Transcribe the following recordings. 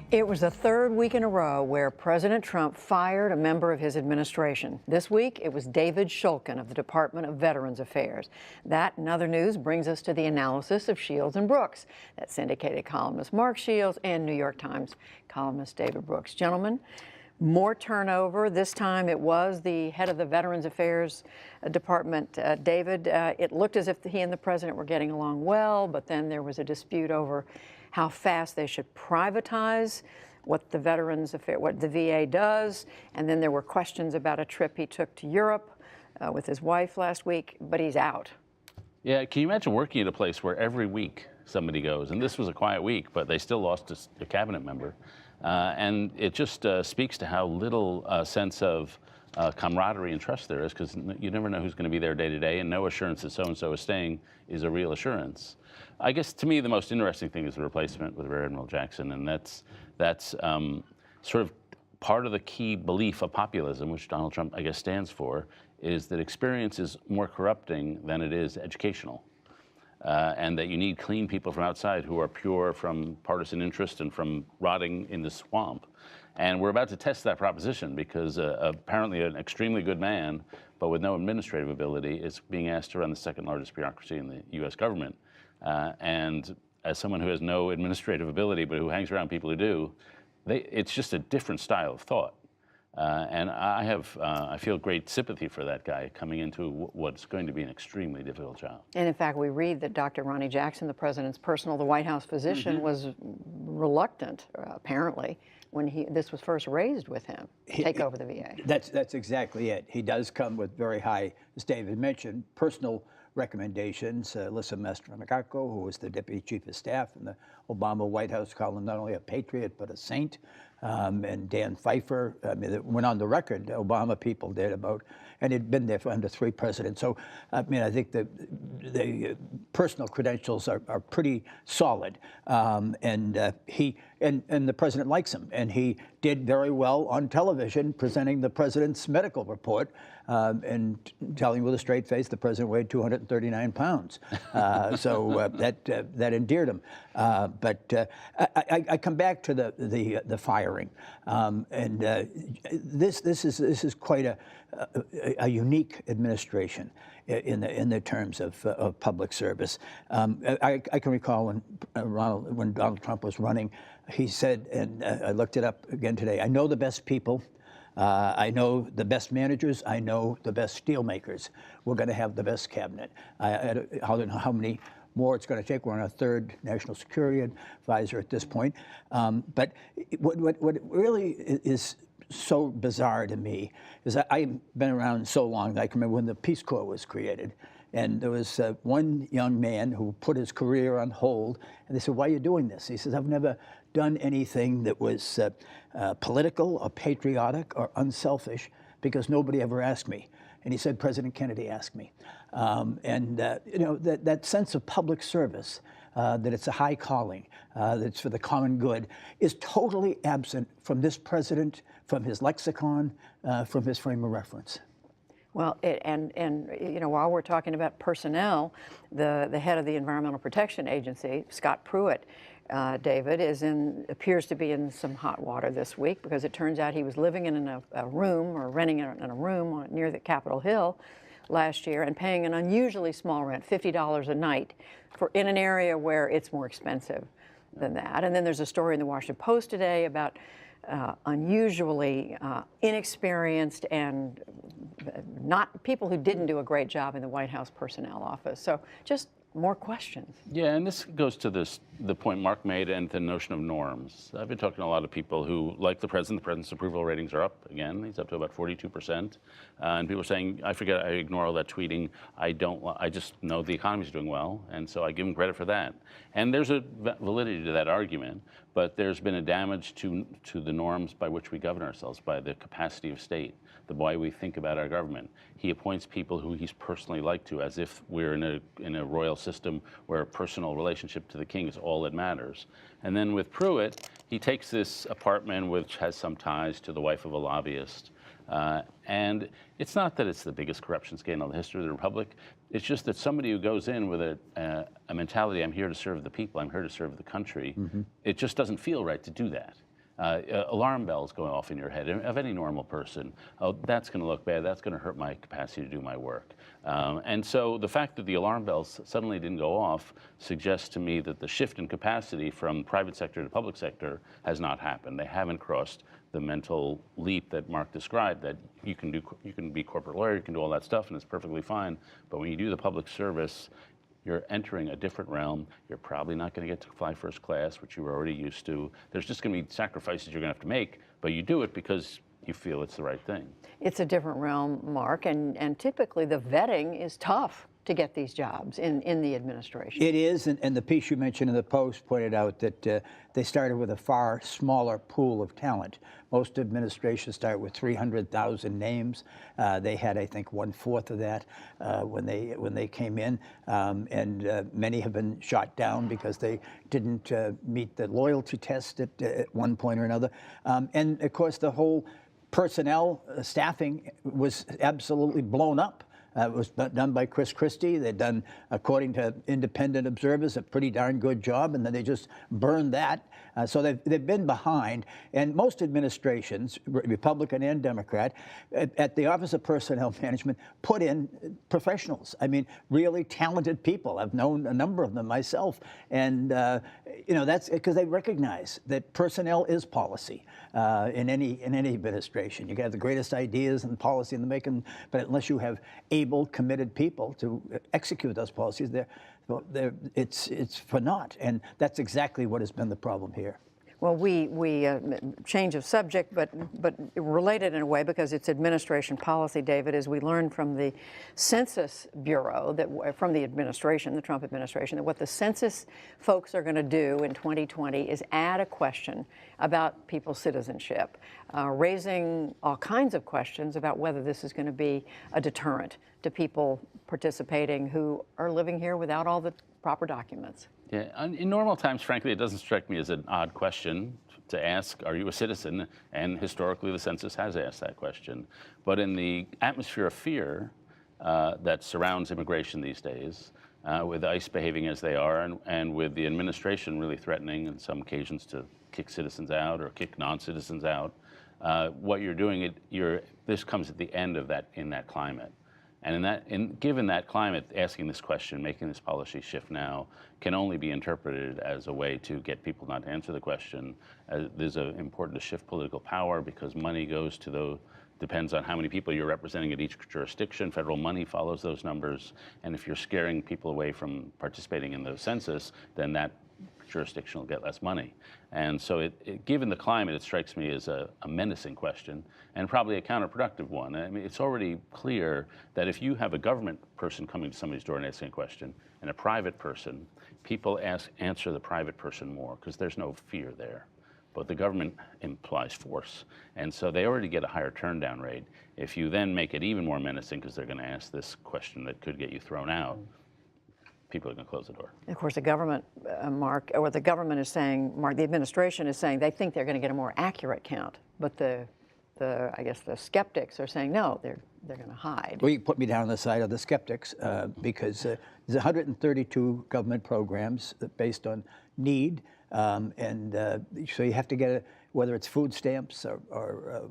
It was the third week in a row where President Trump fired a member of his administration. This week, it was David Shulkin of the Department of Veterans Affairs. That and other news brings us to the analysis of Shields and Brooks, that syndicated columnist Mark Shields and New York Times columnist David Brooks. Gentlemen, more turnover. This time it was the head of the Veterans Affairs Department, David. It looked as if he and the president were getting along well, but then there was a dispute over how fast they should privatize what the what the VA does. And then there were questions about a trip he took to Europe with his wife last week, but he's out. Yeah, can you imagine working at a place where every week somebody goes, and this was a quiet week, but they still lost a cabinet member. And it just speaks to how little sense of camaraderie and trust there is, because you never know who's going to be there day to day, and no assurance that so-and-so is staying is a real assurance. I guess to me the most interesting thing is the replacement with Rear Admiral Jackson, and that's sort of part of the key belief of populism, which Donald Trump, I guess, stands for, is that experience is more corrupting than it is educational. And that you need clean people from outside who are pure from partisan interest and from rotting in the swamp. And we're about to test that proposition because apparently an extremely good man, but with no administrative ability, is being asked to run the second largest bureaucracy in the U.S. government. And as someone who has no administrative ability, but who hangs around people who do, it's just a different style of thought. And I feel great sympathy for that guy coming into what's going to be an extremely difficult job. And in fact, we read that Dr. Ronnie Jackson, the president's the White House physician, was reluctant, apparently, when this was first raised with him, to take over the VA. That's exactly it. He does come with very high, as David mentioned, personal recommendations. Alyssa Mastromacacco, who was the Deputy Chief of Staff in the Obama White House, called him not only a patriot, but a saint. And Dan Pfeiffer, I mean, it went on the record, Obama people did, about, and he'd been there for under 3 presidents. So, I mean, I think the personal credentials are pretty solid. And the president likes him. And he did very well on television presenting the president's medical report and telling with a straight face the president weighed 239 pounds. So that endeared him. But I come back to the firing, and this is quite a unique administration in the terms of public service. I can recall when Donald Trump was running, he said, and I looked it up again today, I know the best people. I know the best managers. I know the best steel makers. We're going to have the best cabinet. I don't know how many more it's going to take. We're on our 3rd national security advisor at this point. But what really is so bizarre to me is I've been around so long that I can remember when the Peace Corps was created. And there was one young man who put his career on hold, and they said, "Why are you doing this?" He says, "I've never done anything that was political or patriotic or unselfish because nobody ever asked me." And he said, "President Kennedy asked me." You know, that sense of public service, that it's a high calling, that it's for the common good, is totally absent from this president, from his lexicon, from his frame of reference. Well, and you know, while we're talking about personnel, the head of the Environmental Protection Agency, Scott Pruitt, David, appears to be in some hot water this week, because it turns out he was living in a room, or renting in a room near the Capitol Hill last year, and paying an unusually small rent, $50 a night, in an area where it's more expensive than that. And then there's a story in the Washington Post today about unusually inexperienced and not people who didn't do a great job in the White House personnel office. So just more questions. Yeah, and this goes to the point Mark made, and the notion of norms. I've been talking to a lot of people who like the president. The president's approval ratings are up again. He's up to about 42%. And people are saying, I ignore all that tweeting. I just know the economy's doing well, and so I give him credit for that. And there's a validity to that argument, but there's been a damage to the norms by which we govern ourselves, by the capacity of state, the way we think about our government. He appoints people who he's personally liked to, as if we're in a royal system where a personal relationship to the king is all that matters. And then with Pruitt, he takes this apartment which has some ties to the wife of a lobbyist. And it's not that it's the biggest corruption scandal in the history of the Republic. It's just that somebody who goes in with a mentality, I'm here to serve the people, I'm here to serve the country, it just doesn't feel right to do that. Alarm bells going off in your head of any normal person. Oh, that's going to look bad. That's going to hurt my capacity to do my work. And so the fact that the alarm bells suddenly didn't go off suggests to me that the shift in capacity from private sector to public sector has not happened. They haven't crossed the mental leap that Mark described, that you can be corporate lawyer, you can do all that stuff, and it's perfectly fine. But when you do the public service, you're entering a different realm. You're probably not going to get to fly first class, which you were already used to. There's just going to be sacrifices you're going to have to make, but you do it because you feel it's the right thing. It's a different realm, Mark, and typically the vetting is tough to get these jobs in the administration. It is, and the piece you mentioned in the Post pointed out that they started with a far smaller pool of talent. Most administrations start with 300,000 names. They had, I think, 1/4 of that when they came in, and many have been shot down because they didn't meet the loyalty test at one point or another. And of course, the whole personnel staffing was absolutely blown up. It was done by Chris Christie. They'd done, according to independent observers, a pretty darn good job, and then they just burned that. So they've been behind. And most administrations, Republican and Democrat, at the Office of Personnel Management, put in professionals. I mean, really talented people. I've known a number of them myself. And, that's because they recognize that personnel is policy in any administration. You can have the greatest ideas and policy in the making, but unless you have able, committed people to execute those policies, it's for naught. And that's exactly what has been the problem here. Well, we change of subject, but related in a way because it's administration policy, David, as we learned from the Census Bureau, from the administration, the Trump administration, that what the census folks are going to do in 2020 is add a question about people's citizenship, raising all kinds of questions about whether this is going to be a deterrent to people participating who are living here without all the proper documents. Yeah, in normal times, frankly, it doesn't strike me as an odd question to ask, are you a citizen? And historically, the census has asked that question. But in the atmosphere of fear that surrounds immigration these days, with ICE behaving as they are, and with the administration really threatening in some occasions to kick citizens out or kick non-citizens out, what you're doing, this comes at the end of that, in that climate. And given that climate, asking this question, making this policy shift now, can only be interpreted as a way to get people not to answer the question. There's important to shift political power because money goes to depends on how many people you're representing at each jurisdiction. Federal money follows those numbers. And if you're scaring people away from participating in the census, then that jurisdiction will get less money. And so given the climate, it strikes me as a menacing question and probably a counterproductive one. I mean, it's already clear that if you have a government person coming to somebody's door and asking a question and a private person, people answer the private person more because there's no fear there. But the government implies force. And so they already get a higher turn down rate. If you then make it even more menacing because they're going to ask this question that could get you thrown out, people are going to close the door. Of course, the government, Mark, or the government is saying, Mark, the administration is saying they think they're going to get a more accurate count, but I guess the skeptics are saying no, they're going to hide. Well, you put me down on the side of the skeptics because there's 132 government programs based on need, and so you have to get whether it's food stamps or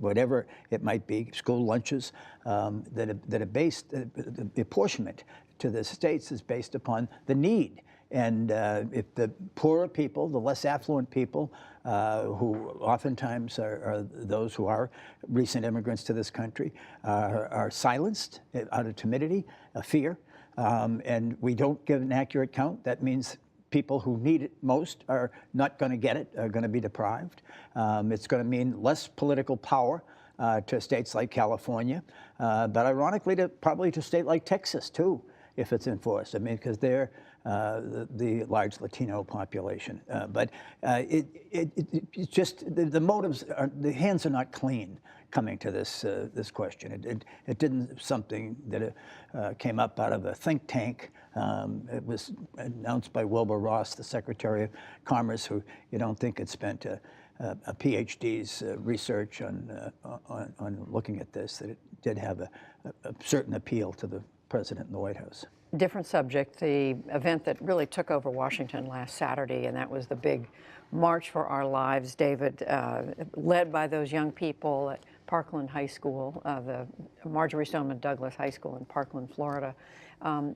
whatever it might be, school lunches that are based, the apportionment to the states is based upon the need. And if the poorer people, the less affluent people, who oftentimes are those who are recent immigrants to this country, are silenced out of timidity, fear, and we don't give an accurate count, that means people who need it most are not going to get it, are going to be deprived. It's going to mean less political power to states like California, but ironically, probably to a state like Texas, too, if it's enforced. I mean, because they're the large Latino population. But it's just the motives, the hands are not clean coming to this question. It didn't something that came up out of a think tank. It was announced by Wilbur Ross, the Secretary of Commerce, who you don't think had spent a PhD's research on looking at this, that it did have a certain appeal to the president in the White House. Different subject, the event that really took over Washington last Saturday, and that was the big March for Our Lives, David, led by those young people at Parkland High School, the Marjorie Stoneman Douglas High School in Parkland, Florida. Are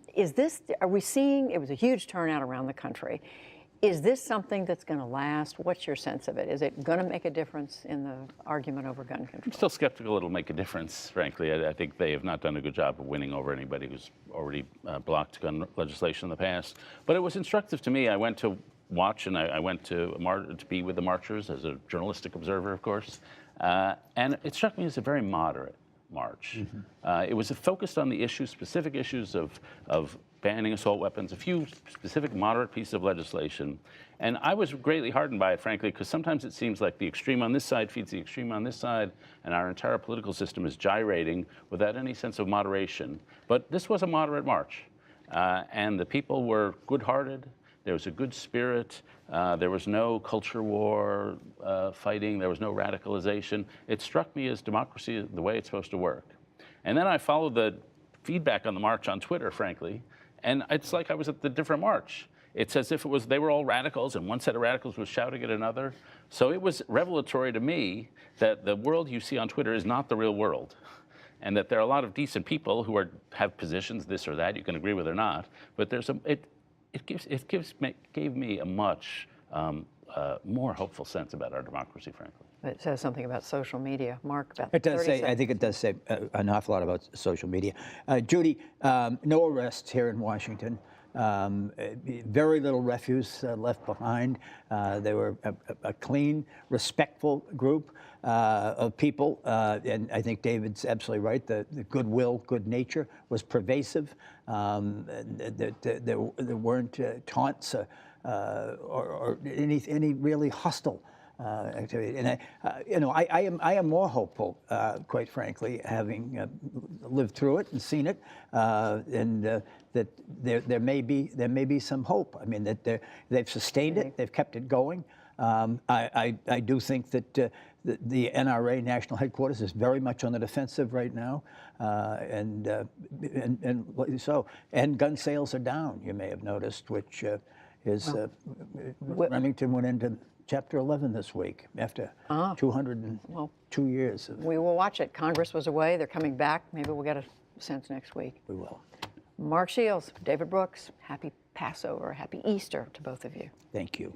we seeing, it was a huge turnout around the country. Is this something that's going to last? What's your sense of it? Is it going to make a difference in the argument over gun control? I'm still skeptical it'll make a difference, frankly. I think they have not done a good job of winning over anybody who's already blocked gun legislation in the past. But it was instructive to me. I went to watch, and I went to be with the marchers as a journalistic observer, of course. And it struck me as a very moderate march. It was focused on the issues, specific issues of banning assault weapons, a few specific moderate pieces of legislation. And I was greatly heartened by it, frankly, because sometimes it seems like the extreme on this side feeds the extreme on this side, and our entire political system is gyrating without any sense of moderation. But this was a moderate march, and the people were good-hearted. There was a good spirit. There was no culture war fighting. There was no radicalization. It struck me as democracy the way it's supposed to work. And then I followed the feedback on the march on Twitter, frankly, and it's like I was at the different march. It's as if it was they were all radicals, and one set of radicals was shouting at another. So it was revelatory to me that the world you see on Twitter is not the real world, and that there are a lot of decent people who have positions, this or that, you can agree with or not, but it gave me a much more hopeful sense about our democracy, frankly. It says something about social media. Mark, about It does 30 say, seconds. I think it does say an awful lot about social media. Judy, no arrests here in Washington. Very little refuse left behind. They were a clean, respectful group of people. And I think David's absolutely right. The goodwill, good nature was pervasive. There weren't taunts or any really hostile activity. And I am more hopeful, quite frankly, having lived through it and seen it, and that there may be some hope. I mean, that they've sustained it, they've kept it going. I do think that the NRA national headquarters is very much on the defensive right now, and gun sales are down. You may have noticed, which is Remington went into Chapter 11 this week after 202 years. We will watch it. Congress was away. They're coming back. Maybe we'll get a sense next week. We will. Mark Shields, David Brooks, happy Passover, happy Easter to both of you. Thank you.